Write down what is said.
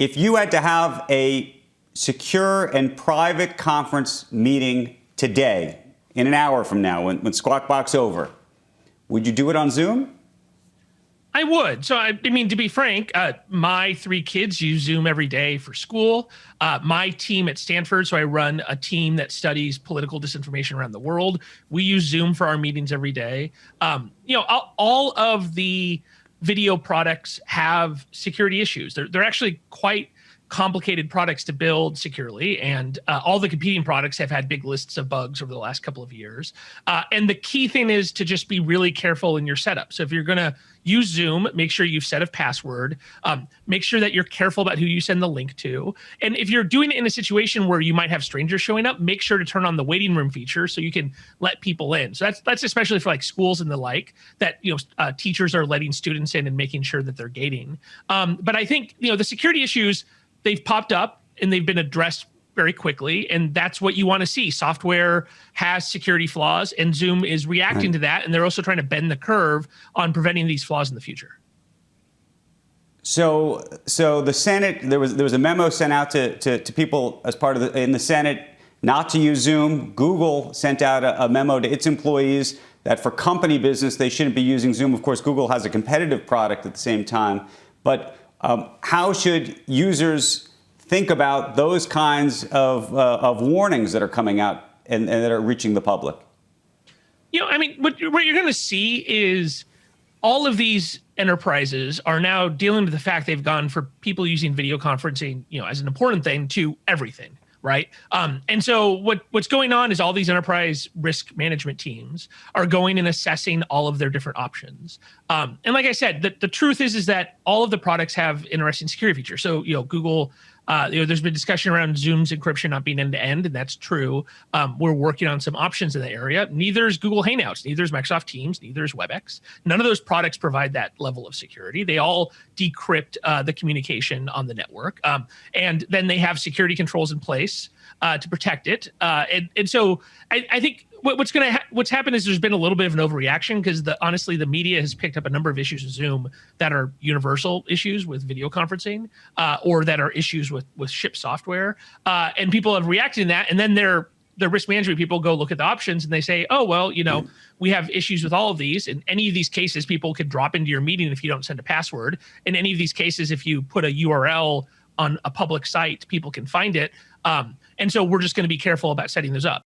if you had to have a secure and private conference meeting today, in an hour from now, when Squawk Box over, would you do it on Zoom? I would. So, I mean, to be frank, my 3 kids use Zoom every day for school. My team at Stanford, so I run a team that studies political disinformation around the world. We use Zoom for our meetings every day. All of the video products have security issues. They're actually quite complicated products to build securely, and all the competing products have had big lists of bugs over the last couple of years. And the key thing is to just be really careful in your setup. So if you're going to use Zoom, make sure you've set a password. Make sure that you're careful about who you send the link to. And if you're doing it in a situation where you might have strangers showing up, make sure to turn on the waiting room feature so you can let people in. So that's especially for like schools and the like, that teachers are letting students in and making sure that they're gating. But I think the security issues, they've popped up and they've been addressed very quickly. And that's what you want to see. Software has security flaws, and Zoom is reacting to that. And they're also trying to bend the curve on preventing these flaws in the future. So the Senate, there was a memo sent out to people as part of in the Senate not to use Zoom. Google sent out a memo to its employees that for company business, they shouldn't be using Zoom. Of course, Google has a competitive product at the same time. But how should users think about those kinds of warnings that are coming out and that are reaching the public? What you're going to see is all of these enterprises are now dealing with the fact they've gone for people using video conferencing, as an important thing, to everything. Right. And so what's going on is all these enterprise risk management teams are going and assessing all of their different options. And like I said, the truth is that all of the products have interesting security features. So, Google, there's been discussion around Zoom's encryption not being end to end, and that's true. We're working on some options in the area. Neither is Google Hangouts, neither is Microsoft Teams, neither is WebEx. None of those products provide that level of security. They all decrypt the communication on the network. And then they have security controls in place to protect it. And so I think what's happened is there's been a little bit of an overreaction because honestly, the media has picked up a number of issues with Zoom that are universal issues with video conferencing or that are issues with shipped software. And people have reacted to that. And then their risk management people go look at the options and they say, oh, well, we have issues with all of these. In any of these cases, people could drop into your meeting if you don't send a password. In any of these cases, if you put a URL on a public site, people can find it. And so we're just going to be careful about setting those up.